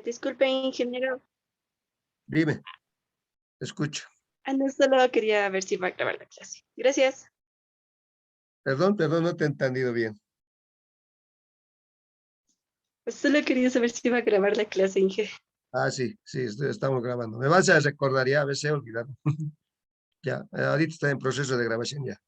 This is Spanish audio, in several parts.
Disculpe, ingeniero. Dime, te escucho. No, solo quería ver si va a grabar la clase. Gracias. Perdón, no te he entendido bien. Solo quería saber si va a grabar la clase, Inge. Sí, estamos grabando. Me vas a recordar ya, a veces he olvidado. Ya, ahorita está en proceso de grabación ya.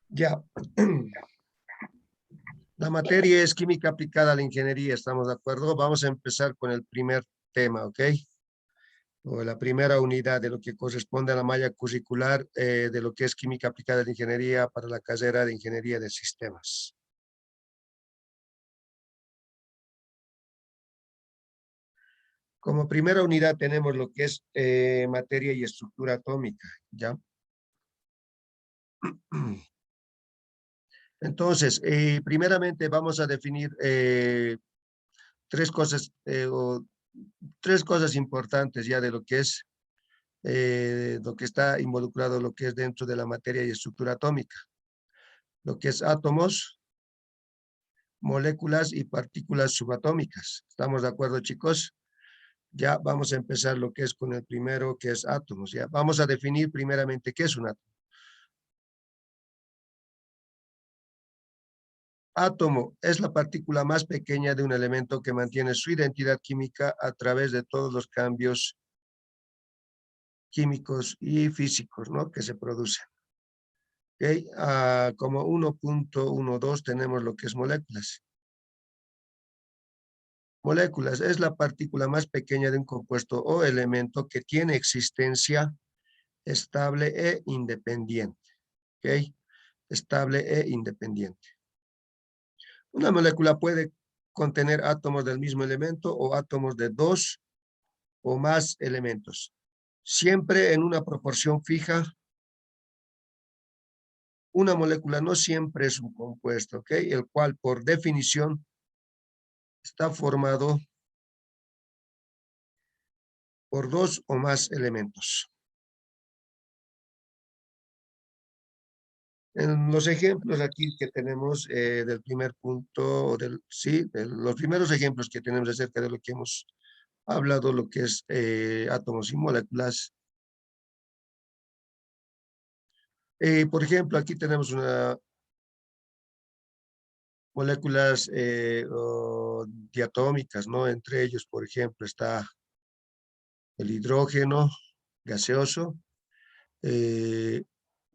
Ya. La materia es química aplicada a la ingeniería, ¿estamos de acuerdo? Vamos a empezar con el primer tema, ¿ok? O la primera unidad de lo que corresponde a la malla curricular de lo que es química aplicada a la ingeniería para la carrera de ingeniería de sistemas. Como primera unidad tenemos lo que es materia y estructura atómica, ¿ya? Entonces, primeramente vamos a definir tres cosas tres cosas importantes ya de lo que está involucrado, lo que es dentro de la materia y estructura atómica, lo que es átomos, moléculas y partículas subatómicas. ¿Estamos de acuerdo, chicos? Ya vamos a empezar lo que es con el primero, que es átomos. Ya vamos a definir primeramente qué es un átomo. Átomo es la partícula más pequeña de un elemento que mantiene su identidad química a través de todos los cambios químicos y físicos, ¿no?, que se producen. ¿Okay? Como 1.12 tenemos lo que es moléculas. Moléculas es la partícula más pequeña de un compuesto o elemento que tiene existencia estable e independiente. ¿Ok? Estable e independiente. Una molécula puede contener átomos del mismo elemento o átomos de dos o más elementos, siempre en una proporción fija. Una molécula no siempre es un compuesto, ¿ok?, el cual por definición está formado por dos o más elementos. En los ejemplos aquí que tenemos del primer punto, los primeros ejemplos que tenemos acerca de lo que hemos hablado, lo que es átomos y moléculas. Por ejemplo, aquí tenemos moléculas diatómicas, ¿no? Entre ellos, por ejemplo, está el hidrógeno gaseoso.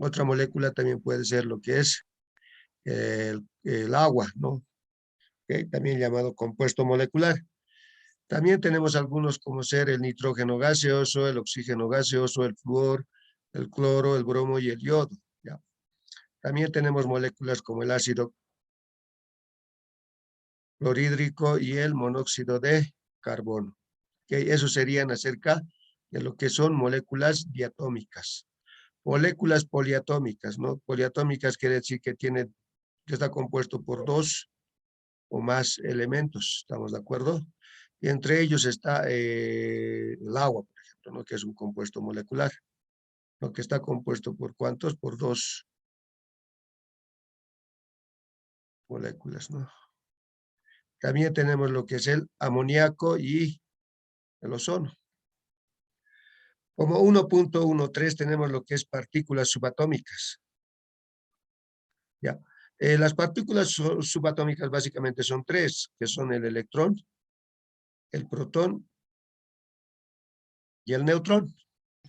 Otra molécula también puede ser lo que es el agua, ¿no? Okay, también llamado compuesto molecular. También tenemos algunos como ser el nitrógeno gaseoso, el oxígeno gaseoso, el flúor, el cloro, el bromo y el yodo, ¿ya? También tenemos moléculas como el ácido clorhídrico y el monóxido de carbono. Okay, eso serían acerca de lo que son moléculas diatómicas. Moléculas poliatómicas, ¿no? Poliatómicas quiere decir que está compuesto por dos o más elementos, ¿estamos de acuerdo? Y entre ellos está el agua, por ejemplo, ¿no?, que es un compuesto molecular, ¿no?, que está compuesto por ¿cuántos? Por dos moléculas, ¿no? También tenemos lo que es el amoníaco y el ozono. Como 1.13 tenemos lo que es partículas subatómicas. Ya. Las partículas subatómicas básicamente son tres, que son el electrón, el protón y el neutrón.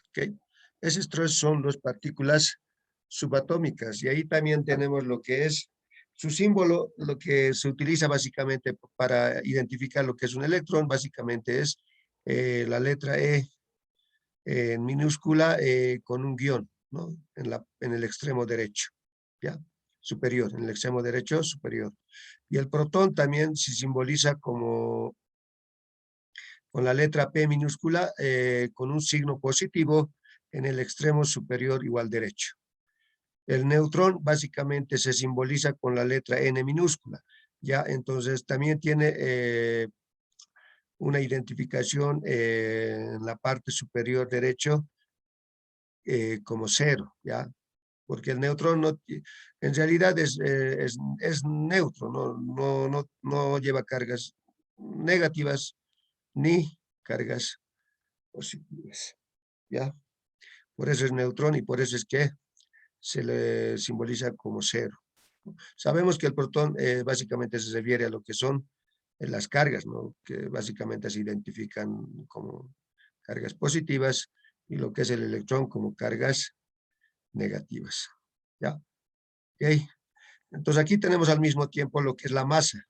¿Okay? Esas tres son las partículas subatómicas. Y ahí también tenemos lo que es su símbolo, lo que se utiliza básicamente para identificar lo que es un electrón, básicamente es la letra E en minúscula con un guión, ¿no?, en el extremo derecho, ¿ya? Superior, en el extremo derecho superior. Y el protón también se simboliza como con la letra P minúscula con un signo positivo en el extremo superior igual derecho. El neutrón básicamente se simboliza con la letra N minúscula, ¿ya? Entonces también tiene una identificación en la parte superior derecho como cero, ¿ya? Porque el neutrón en realidad es neutro, no lleva cargas negativas ni cargas positivas, ¿ya? Por eso es neutrón y por eso es que se le simboliza como cero. Sabemos que el protón básicamente se refiere a lo que son las cargas, ¿no? Que básicamente se identifican como cargas positivas y lo que es el electrón como cargas negativas, ¿ya? Ok. Entonces aquí tenemos al mismo tiempo lo que es la masa.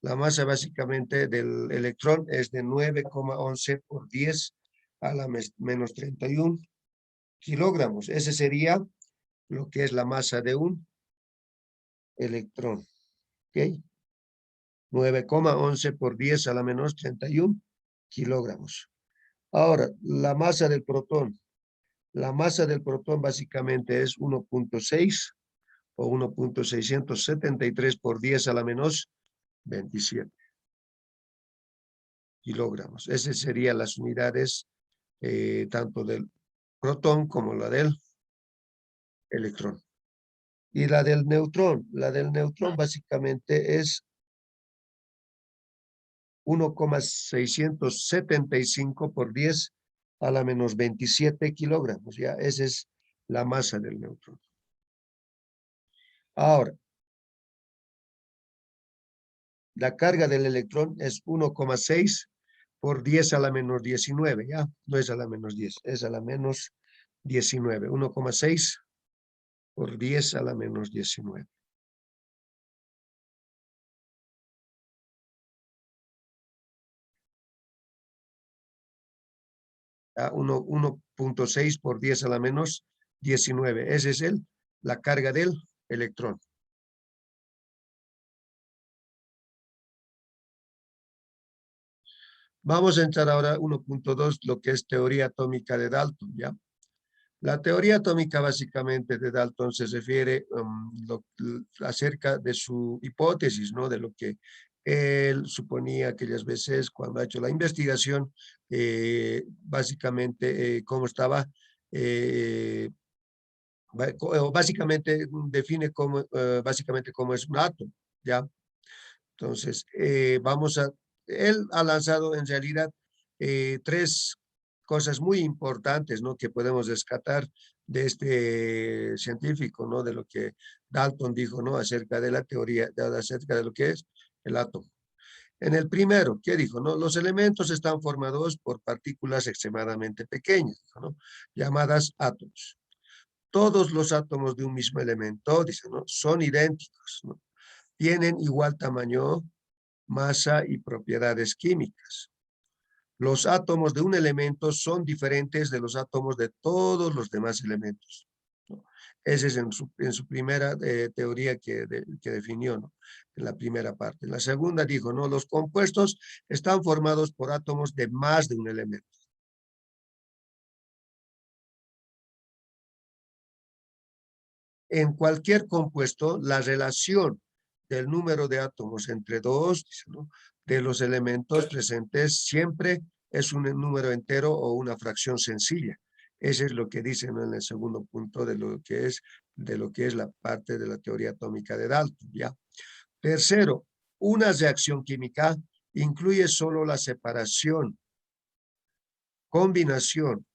La masa básicamente del electrón es de 9,11 por 10 a la menos 31 kilogramos. Ese sería lo que es la masa de un electrón. ¿Ok? 9,11 por 10 a la menos 31 kilogramos. Ahora, la masa del protón. La masa del protón básicamente es 1,6 o 1,673 por 10 a la menos 27 kilogramos. Esas serían las unidades tanto del protón como la del electrón. Y la del neutrón básicamente es 1,675 por 10 a la menos 27 kilogramos. Ya, esa es la masa del neutrón. Ahora, la carga del electrón es 1,6 por 10 a la menos 19, ¿ya? No es a la menos 10, es a la menos 19. 1,6 por 10 a la menos 19. ¿Ya? 1,6 por 10 a la menos 19. Ese es la carga del electrón. Vamos a entrar ahora a 1,2, lo que es teoría atómica de Dalton, ¿ya? La teoría atómica básicamente de Dalton se refiere acerca de su hipótesis, ¿no? De lo que él suponía aquellas veces cuando ha hecho la investigación, básicamente cómo estaba, básicamente define básicamente cómo es un átomo, ¿ya? Entonces, él ha lanzado en realidad tres cosas muy importantes, ¿no? Que podemos rescatar de este científico, ¿no? De lo que Dalton dijo, ¿no? Acerca de la teoría, acerca de lo que es el átomo. En el primero, ¿qué dijo? ¿No? Los elementos están formados por partículas extremadamente pequeñas, ¿no? Llamadas átomos. Todos los átomos de un mismo elemento, dice, ¿no? Son idénticos, ¿no? Tienen igual tamaño, masa y propiedades químicas. Los átomos de un elemento son diferentes de los átomos de todos los demás elementos, ¿no? Esa es en su primera teoría que definió, ¿no? En la primera parte. En la segunda dijo, ¿no? Los compuestos están formados por átomos de más de un elemento. En cualquier compuesto, la relación del número de átomos entre dos, ¿no? De los elementos presentes siempre es un número entero o una fracción sencilla. Eso es lo que dicen en el segundo punto de lo que es la parte de la teoría atómica de Dalton, ¿ya? Tercero, una reacción química incluye solo la separación, combinación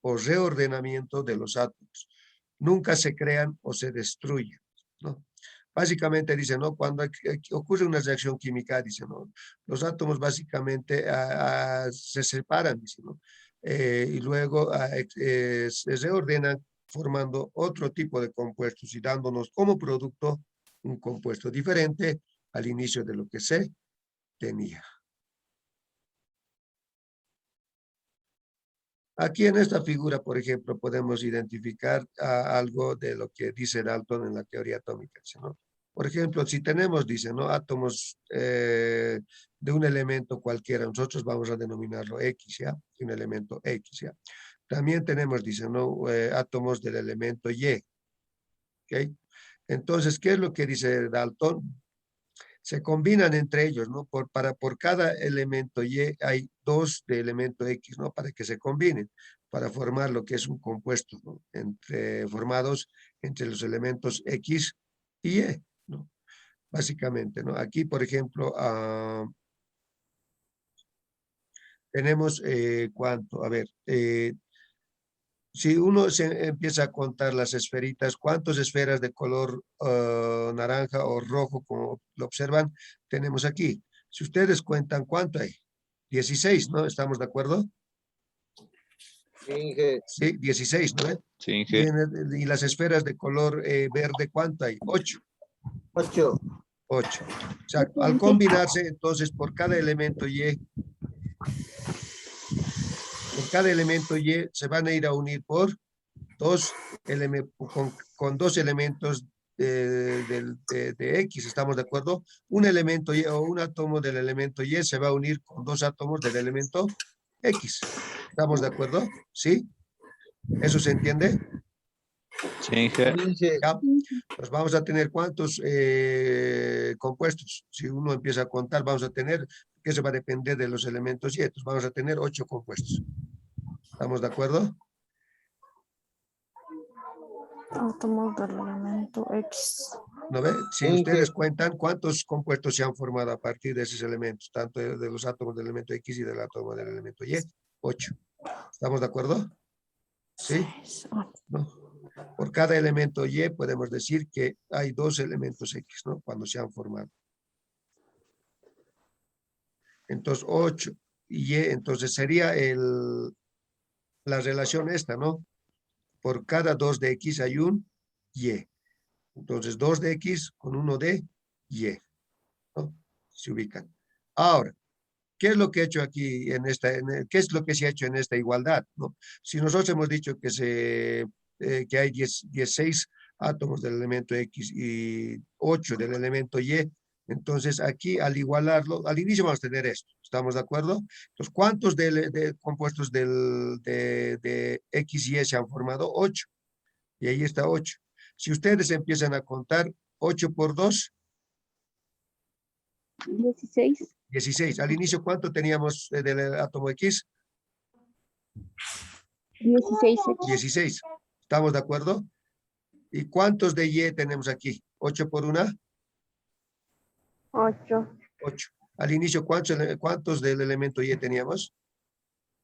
o reordenamiento de los átomos. Nunca se crean o se destruyen, ¿no? Básicamente dice, ¿no? Cuando ocurre una reacción química, dice, ¿no? Los átomos básicamente se separan, dice, ¿no? Y luego se reordenan formando otro tipo de compuestos y dándonos como producto un compuesto diferente al inicio de lo que se tenía. Aquí en esta figura, por ejemplo, podemos identificar algo de lo que dice Dalton en la teoría atómica, ¿no? Por ejemplo, si tenemos, dice, ¿no? Átomos de un elemento cualquiera, nosotros vamos a denominarlo X, ¿ya? Un elemento X, ¿ya? También tenemos, dice, ¿no? Átomos del elemento Y, ¿ok? ¿ok? Entonces, ¿qué es lo que dice Dalton? Se combinan entre ellos, ¿no? Por cada elemento Y hay dos de elemento X, ¿no? Para que se combinen, para formar lo que es un compuesto, ¿no? Formados entre los elementos X y Y, ¿no? Básicamente, ¿no? Aquí, por ejemplo, tenemos, ¿cuánto? A ver, si uno se empieza a contar las esferitas, ¿cuántas esferas de color naranja o rojo, como lo observan, tenemos aquí? Si ustedes cuentan, ¿cuánto hay? 16, ¿no? ¿Estamos de acuerdo? Sí, 16, ¿no? Sí, Y, Inge. y las esferas de color verde, ¿cuánto hay? 8. 8. 8. Exacto. Al combinarse, entonces, por cada elemento Y se van a ir a unir por con dos elementos de X, ¿estamos de acuerdo? Un elemento Y o un átomo del elemento Y se va a unir con dos átomos del elemento X. ¿Estamos de acuerdo? ¿Sí? ¿Eso se entiende? Sí, Inge. Ya. Pues vamos a tener ¿cuántos compuestos? Si uno empieza a contar, vamos a tener, que eso va a depender de los elementos Y, entonces vamos a tener 8 compuestos. ¿Estamos de acuerdo? Átomos del elemento X. ¿No ve? Si ustedes cuentan cuántos compuestos se han formado a partir de esos elementos, tanto de los átomos del elemento X y del átomo del elemento Y, 8. ¿Estamos de acuerdo? ¿Sí? ¿No? Por cada elemento Y podemos decir que hay dos elementos X, ¿no? Cuando se han formado. Entonces, 8 y Y, entonces sería la relación esta, ¿no? Por cada 2 de X hay un Y. Entonces, 2 de X con 1 de Y, ¿no? Se ubican. Ahora, ¿qué es lo que he hecho aquí qué es lo que se ha hecho en esta igualdad, ¿no? Si nosotros hemos dicho que hay 16 átomos del elemento X y 8 del elemento Y, entonces aquí al igualarlo, al inicio vamos a tener esto, ¿estamos de acuerdo? Entonces, ¿cuántos de compuestos de X y Y se han formado? 8. Y ahí está 8. Si ustedes empiezan a contar 8 por 2, 16. 16. Al inicio, ¿cuánto teníamos del átomo X? 16. 16. ¿Estamos de acuerdo? ¿Y cuántos de Y tenemos aquí? 8 por 1, 8. 8. Al inicio, ¿cuántos del elemento Y teníamos?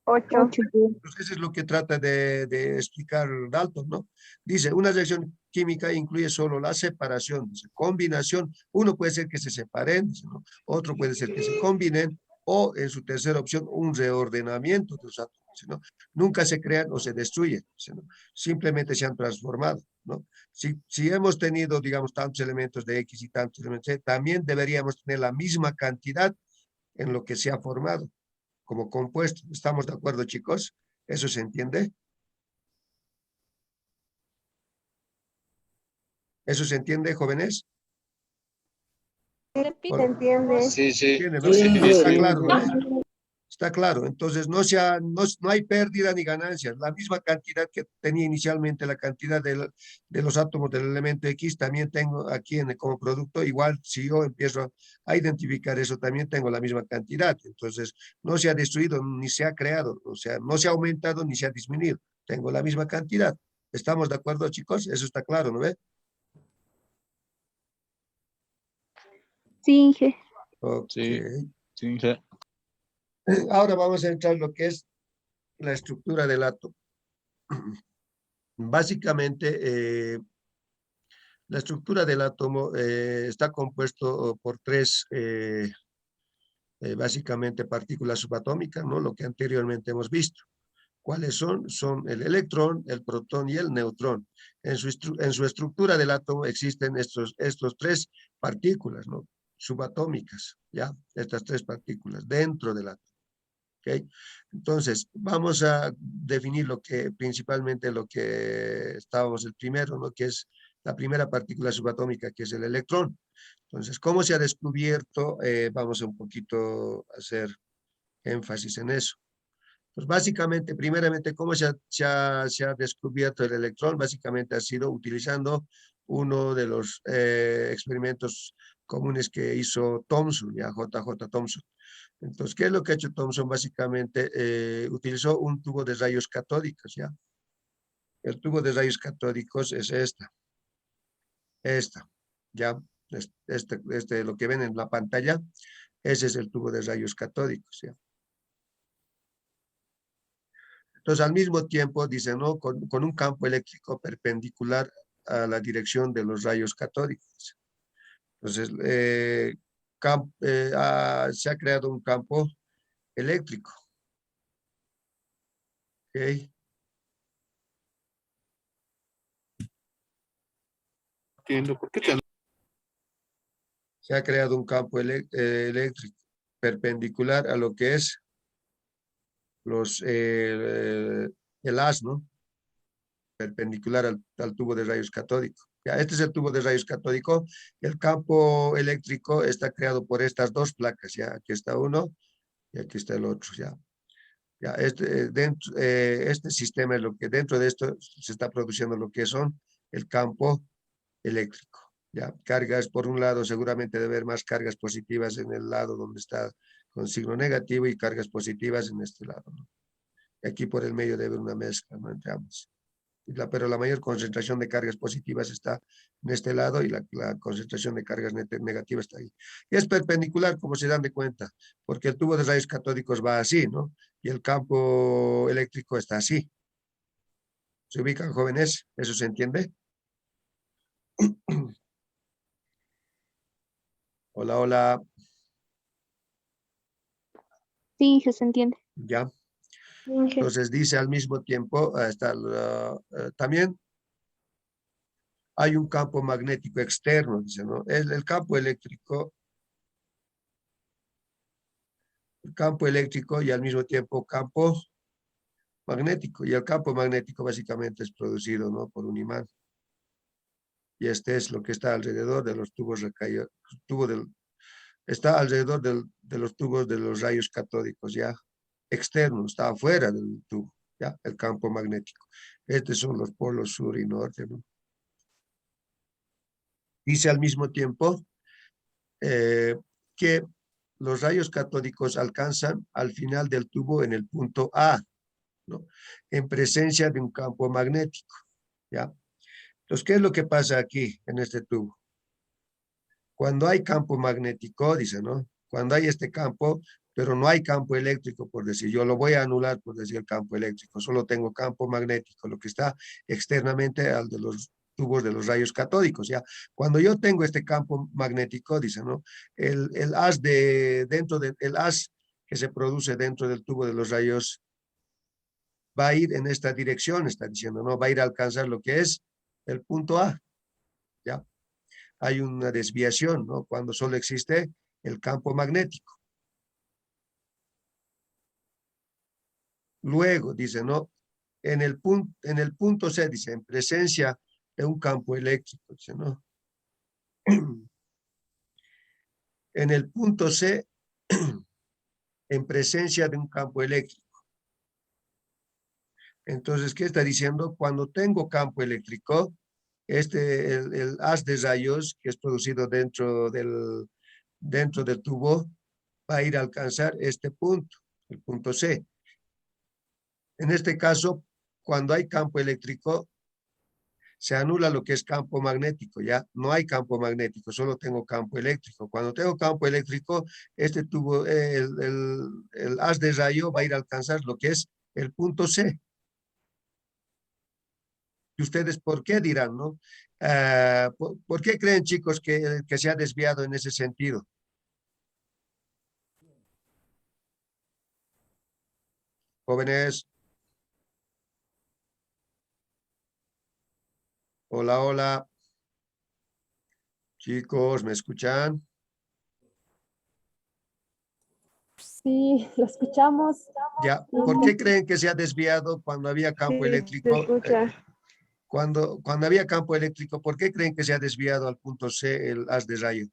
8. Entonces, eso es lo que trata de explicar Dalton, ¿no? Dice, una reacción química incluye solo la separación, dice, combinación. Uno puede ser que se separen, ¿no? Otro puede ser que se combinen, o en su tercera opción, un reordenamiento de los átomos, ¿no? Nunca se crean o se destruyen, ¿no? Simplemente se han transformado, ¿no? Si hemos tenido, digamos, tantos elementos de X y tantos elementos de Y, también deberíamos tener la misma cantidad en lo que se ha formado como compuesto. ¿Estamos de acuerdo, chicos? ¿Eso se entiende? ¿Eso se entiende, jóvenes? Se entiende. Sí, sí. ¿Entienden, no? Sí, Está sí. claro, ¿no? Está claro. Entonces, no hay pérdida ni ganancias. La misma cantidad que tenía inicialmente, la cantidad de los átomos del elemento X, también tengo aquí como producto. Igual, si yo empiezo a identificar eso, también tengo la misma cantidad. Entonces, no se ha destruido ni se ha creado. O sea, no se ha aumentado ni se ha disminuido. Tengo la misma cantidad. ¿Estamos de acuerdo, chicos? Eso está claro, ¿no ve? Sí, Inge. Ok. Sí, sí, Inge. Ahora vamos a entrar en lo que es la estructura del átomo. Básicamente, la estructura del átomo está compuesto por tres, básicamente, partículas subatómicas, ¿no? Lo que anteriormente hemos visto. ¿Cuáles son? Son el electrón, el protón y el neutrón. En su estructura del átomo existen estos tres partículas, ¿no? Subatómicas, ¿ya? Estas tres partículas dentro del átomo. ¿Okay? Entonces, vamos a definir principalmente lo que estábamos el primero, ¿no? Que es la primera partícula subatómica, que es el electrón. Entonces, ¿cómo se ha descubierto? Vamos a un poquito hacer énfasis en eso. Pues básicamente, primeramente, ¿cómo se ha descubierto el electrón? Básicamente ha sido utilizando uno de los experimentos comunes que hizo Thomson, ya JJ Thomson. Entonces, ¿qué es lo que ha hecho Thomson? Básicamente utilizó un tubo de rayos catódicos, ¿ya? El tubo de rayos catódicos es esta, ¿ya? Lo que ven en la pantalla, ese es el tubo de rayos catódicos, ¿ya? Entonces, al mismo tiempo, dice, ¿no? Con un campo eléctrico perpendicular a la dirección de los rayos catódicos. Entonces, se ha creado un campo eléctrico. ¿Ok? Entiendo. ¿Por qué te Se ha creado un campo eléctrico perpendicular a lo que es el haz, ¿no? Perpendicular al tubo de rayos catódico. Ya, este es el tubo de rayos catódico. El campo eléctrico está creado por estas dos placas. Ya, aquí está uno y aquí está el otro. Ya, ya este sistema es lo que dentro de esto se está produciendo lo que son el campo eléctrico. Ya, cargas por un lado, seguramente debe haber más cargas positivas en el lado donde está con signo negativo y cargas positivas en este lado, ¿no? Y aquí por el medio debe haber una mezcla, ¿no? Entre ambos. Pero la mayor concentración de cargas positivas está en este lado y la concentración de cargas negativas está ahí. Y es perpendicular, como se dan de cuenta, porque el tubo de rayos catódicos va así, ¿no? Y el campo eléctrico está así. ¿Se ubican, jóvenes? ¿Eso se entiende? Hola, hola. Sí, se entiende. Ya. Inge. Entonces dice al mismo tiempo, también hay un campo magnético externo, dice, ¿no? El campo eléctrico y al mismo tiempo campo magnético. Y el campo magnético básicamente es producido, ¿no? Por un imán. Y este es lo que está alrededor de los tubos recaídos, está alrededor de los tubos de los rayos catódicos, ya externo, está afuera del tubo, ya el campo magnético. Estos son los polos sur y norte, ¿no? Dice al mismo tiempo que los rayos catódicos alcanzan al final del tubo en el punto A, ¿no? En presencia de un campo magnético, ¿ya? Entonces, ¿qué es lo que pasa aquí en este tubo? Cuando hay campo magnético, dice, ¿no? Cuando hay este campo, pero no hay campo eléctrico, por decir, yo lo voy a anular, por decir, el campo eléctrico, solo tengo campo magnético, lo que está externamente al de los tubos de los rayos catódicos, ¿ya? Cuando yo tengo este campo magnético, dice, ¿no? El haz el haz que se produce dentro del tubo de los rayos va a ir en esta dirección, está diciendo, ¿no? Va a ir a alcanzar lo que es el punto A, ¿ya? Hay una desviación, ¿no? Cuando solo existe el campo magnético. Luego, dice, ¿no? En el punto C, dice, en presencia de un campo eléctrico, dice, ¿no? En el punto C, en presencia de un campo eléctrico. Entonces, ¿qué está diciendo? Cuando tengo campo eléctrico, el haz de rayos que es producido dentro del tubo va a ir a alcanzar este punto, el punto C. En este caso, cuando hay campo eléctrico, se anula lo que es campo magnético, ¿ya? No hay campo magnético, solo tengo campo eléctrico. Cuando tengo campo eléctrico, este tubo, el haz de rayo va a ir a alcanzar lo que es el punto C. ¿Y ustedes por qué dirán, no? ¿Por qué creen, chicos, que se ha desviado en ese sentido? Jóvenes. Hola, hola. Chicos, ¿me escuchan? Sí, lo escuchamos. Ya, ¿por qué creen que se ha desviado cuando había campo Sí, se eléctrico? escucha. Cuando había campo eléctrico, ¿por qué creen que se ha desviado al punto C el haz de rayo?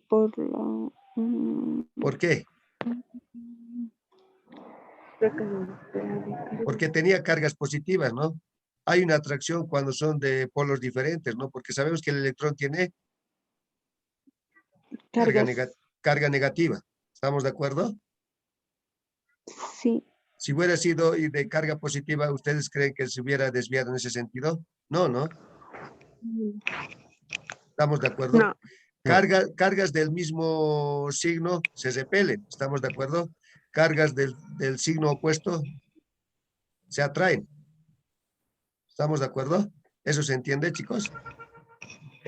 Por la... ¿Por qué? Creo que no. Porque tenía cargas positivas, ¿no? hay una atracción cuando son de polos diferentes, ¿no? Porque sabemos que el electrón tiene Cargas. carga negativa. ¿Estamos de acuerdo? Sí. Si hubiera sido de carga positiva, ¿ustedes creen que se hubiera desviado en ese sentido? No, ¿no? ¿Estamos de acuerdo? No. Cargas del mismo signo se repelen. ¿Estamos de acuerdo? Cargas del signo opuesto se atraen. ¿Estamos de acuerdo? ¿Eso se entiende, chicos?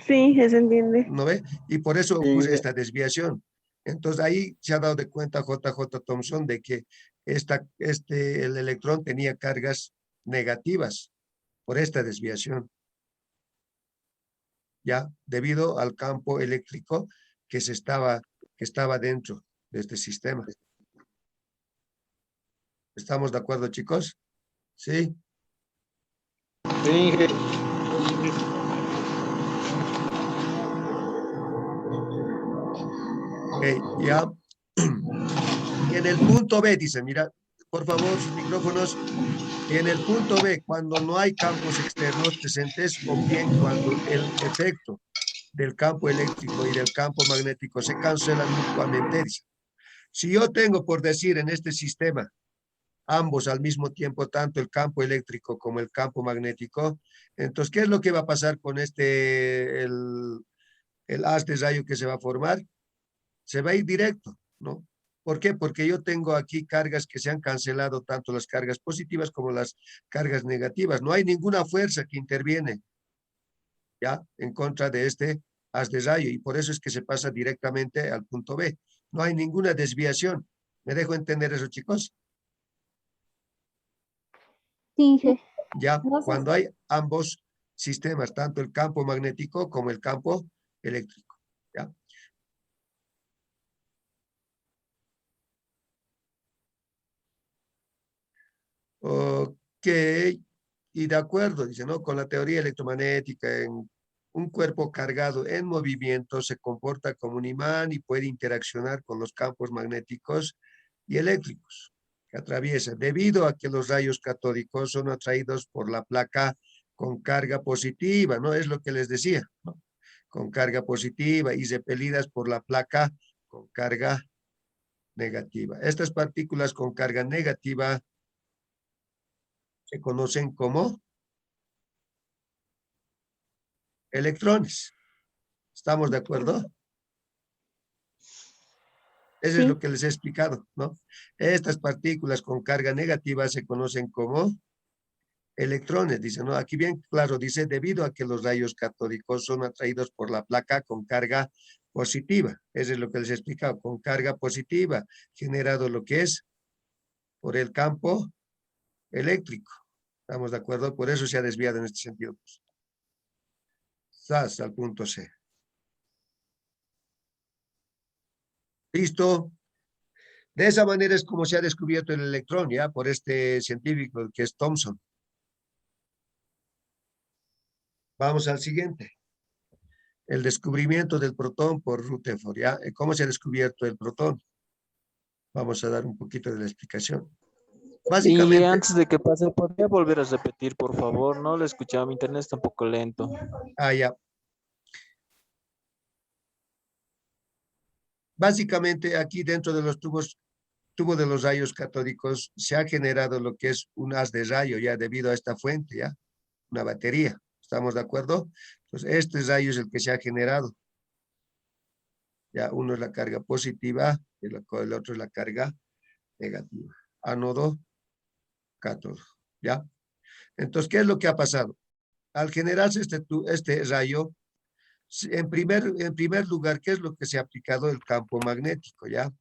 Sí, se entiende. ¿No ve? Y por eso Sí, ocurre sí. esta desviación. Entonces ahí se ha dado de cuenta JJ Thomson de que el electrón tenía cargas negativas por esta desviación, ya debido al campo eléctrico que estaba dentro de este sistema. ¿Estamos de acuerdo, chicos? Sí. Sí, Inge. Ok, ya. Y en el punto B, dice, mira, por favor, sus micrófonos. Y en el punto B, cuando no hay campos externos presentes, o bien cuando el efecto del campo eléctrico y del campo magnético se cancelan mutuamente, dice. Si yo tengo, por decir, en este sistema, ambos al mismo tiempo, tanto el campo eléctrico como el campo magnético, entonces, ¿qué es lo que va a pasar con el haz de rayo que se va a formar? Se va a ir directo, ¿no? ¿Por qué? Porque yo tengo aquí cargas que se han cancelado, tanto las cargas positivas como las cargas negativas. No hay ninguna fuerza que interviene, ¿ya? En contra de este haz de rayo, y por eso es que se pasa directamente al punto B. No hay ninguna desviación. ¿Me dejo entender eso, chicos? Sí, Inge. Ya, No sé. cuando hay ambos sistemas, tanto el campo magnético como el campo eléctrico, ¿ya? Ok, y de acuerdo, dice, ¿no? Con la teoría electromagnética, en un cuerpo cargado en movimiento se comporta como un imán y puede interaccionar con los campos magnéticos y eléctricos que atraviesa, debido a que los rayos catódicos son atraídos por la placa con carga positiva, ¿no? Es lo que les decía, ¿no? Con carga positiva y repelidas por la placa con carga negativa. Estas partículas con carga negativa se conocen como electrones. ¿Estamos de acuerdo? Eso es lo Sí. que les he explicado, ¿no? Estas partículas con carga negativa se conocen como electrones, dice, ¿no? Aquí bien claro dice, debido a que los rayos catódicos son atraídos por la placa con carga positiva. Eso es lo que les he explicado, con carga positiva, generado lo que es por el campo eléctrico. ¿Estamos de acuerdo? Por eso se ha desviado en este sentido. Hasta el punto C. ¿Listo? De esa manera es como se ha descubierto el electrón, ¿ya? Por este científico que es Thomson. Vamos al siguiente. El descubrimiento del protón por Rutherford, ¿ya? ¿Cómo se ha descubierto el protón? Vamos a dar un poquito de la explicación. Y Básicamente, antes de que pase, ¿podría volver a repetir, por favor? No lo escuchaba, mi internet está un poco lento. ya. Básicamente aquí dentro de los tubos de los rayos catódicos se ha generado lo que es un haz de rayo, ya debido a esta fuente, ya, una batería. ¿Estamos de acuerdo? Entonces, este rayo es el que se ha generado. Ya, uno es la carga positiva y el otro es la carga negativa. Ánodo, cátodo, ¿ya? Entonces, ¿qué es lo que ha pasado? Al generarse este rayo, en primer lugar, ¿qué es lo que se ha aplicado? El campo magnético, ¿ya?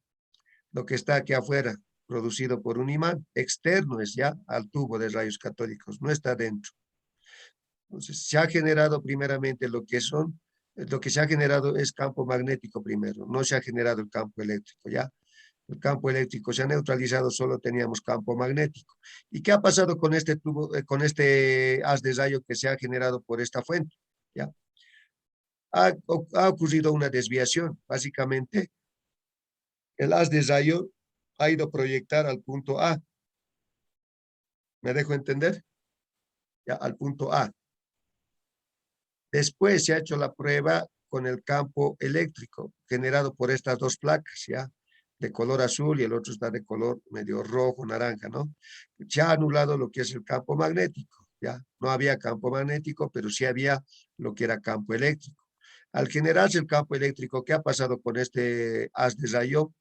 Lo que está aquí afuera, producido por un imán externo, es ya al tubo de rayos catódicos, no está dentro. Entonces, se ha generado primeramente lo que se ha generado es campo magnético primero, no se ha generado el campo eléctrico, ¿ya? El campo eléctrico se ha neutralizado, solo teníamos campo magnético. ¿Y qué ha pasado con este tubo, con este haz de rayo que se ha generado por esta fuente? ¿Ya? Ha ocurrido una desviación. Básicamente, el haz de rayo ha ido a proyectar al punto A. ¿Me dejo entender? ya, al punto A. Después se ha hecho la prueba con el campo eléctrico generado por estas dos placas, ya, de color azul y el otro está de color medio rojo, naranja, ¿no? Se ha anulado lo que es el campo magnético, ya. No había campo magnético, pero sí había lo que era campo eléctrico. Al generarse el campo eléctrico, ¿qué ha pasado con este haz de rayo?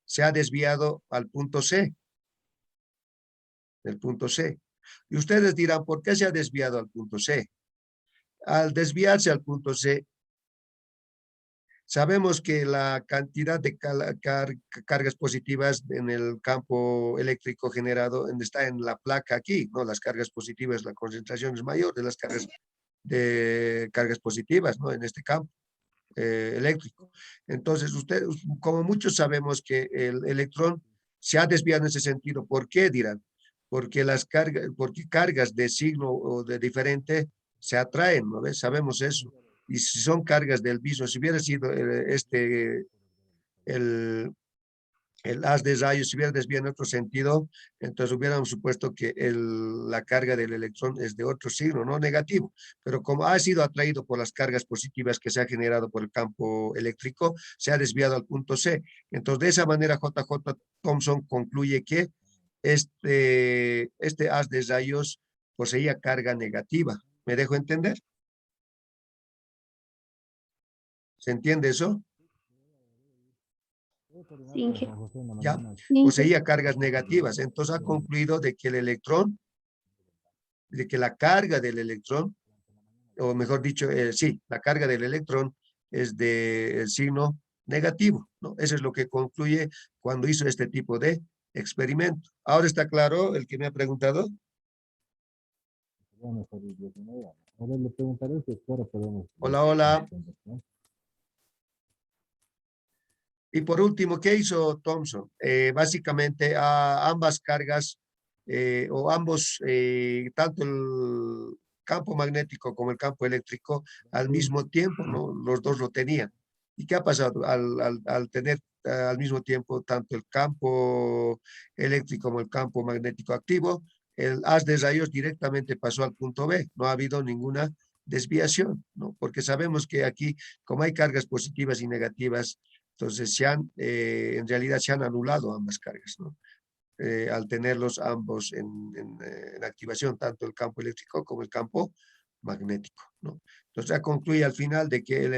Se ha desviado al punto C, el punto C. Y ustedes dirán, ¿por qué se ha desviado al punto C? Al desviarse al punto C, sabemos que la cantidad de cargas positivas en el campo eléctrico generado está en la placa aquí, ¿no? Las cargas positivas, la concentración es mayor de las cargas positivas, ¿no? En este campo eléctrico. Entonces, ustedes, como muchos sabemos que el electrón se ha desviado en ese sentido. ¿Por qué, dirán? Porque cargas de signo o de diferente se atraen, ¿no ves? Sabemos eso. Y si son cargas del mismo, si hubiera sido el haz de rayos, si hubiera desviado en otro sentido, entonces hubiéramos supuesto que la carga del electrón es de otro signo, no negativo. Pero como ha sido atraído por las cargas positivas que se ha generado por el campo eléctrico, se ha desviado al punto C. Entonces, de esa manera, JJ Thomson concluye que este haz de rayos poseía carga negativa. ¿Me dejo entender? ¿Se entiende eso? Sí, Inge. Ya, Sí, Inge. poseía cargas negativas. Entonces ha concluido de que el electrón, de que la carga del electrón, o mejor dicho, sí, la carga del electrón es del signo negativo, ¿no? Eso es lo que concluye cuando hizo este tipo de experimento. ¿Ahora está claro el que me ha preguntado? Ahora le preguntaré si ahora podemos. Hola, hola. Y por último, ¿qué hizo Thomson? Básicamente a ambas cargas o ambos, tanto el campo magnético como el campo eléctrico al mismo tiempo, ¿no? Los dos lo tenían. ¿Y qué ha pasado? Al tener al mismo tiempo tanto el campo eléctrico como el campo magnético activo, el haz de rayos directamente pasó al punto B. No ha habido ninguna desviación, ¿no? Porque sabemos que aquí, como hay cargas positivas y negativas, entonces en realidad se han anulado ambas cargas, ¿no? Al tenerlos ambos en activación, tanto el campo eléctrico como el campo magnético, ¿no? Entonces ya concluye al final de que el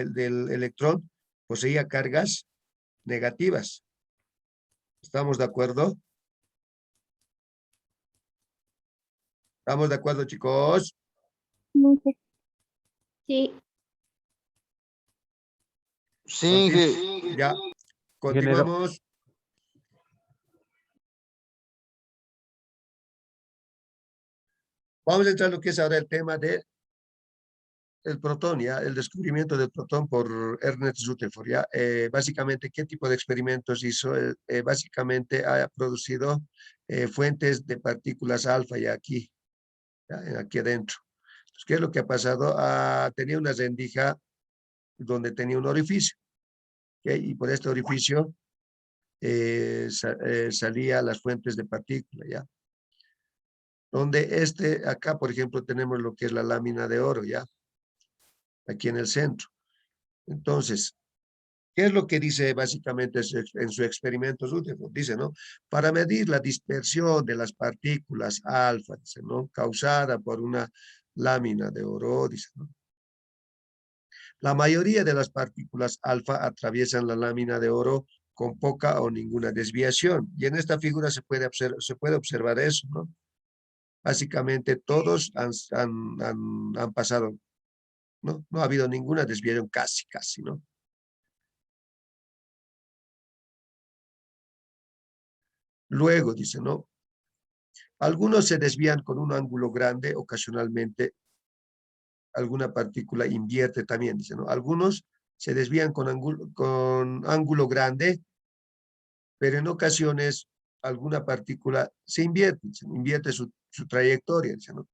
electrón poseía cargas negativas. ¿Estamos de acuerdo? ¿Estamos de acuerdo, chicos? Inge. Sí. Sí, Inge. Ya, continuamos. Vamos a entrar en lo que es ahora el tema de el protón, ya, el descubrimiento del protón por Ernest Rutherford, ya. Básicamente, ¿qué tipo de experimentos hizo? Básicamente ha producido fuentes de partículas alfa ya aquí, aquí adentro. Entonces, ¿qué es lo que ha pasado? Tenía una rendija donde tenía un orificio, ¿okay? Y por este orificio salía las fuentes de partículas, ¿ya? Donde acá, por ejemplo, tenemos lo que es la lámina de oro, ¿ya? Aquí en el centro. Entonces, ¿qué es lo que dice básicamente en su experimento Rutherford? Dice, ¿no? Para medir la dispersión de las partículas alfa, dice, ¿no? Causada por una lámina de oro, dice, ¿no? La mayoría de las partículas alfa atraviesan la lámina de oro con poca o ninguna desviación. Y en esta figura se puede observar eso, ¿no? Básicamente todos han pasado, ¿no? No ha habido ninguna desviación, casi, ¿no? Luego dice, ¿no? Algunos se desvían con un ángulo grande, ocasionalmente alguna partícula invierte también, dice, ¿no? Algunos se desvían con ángulo grande, pero en ocasiones alguna partícula se invierte su trayectoria, dice, ¿no?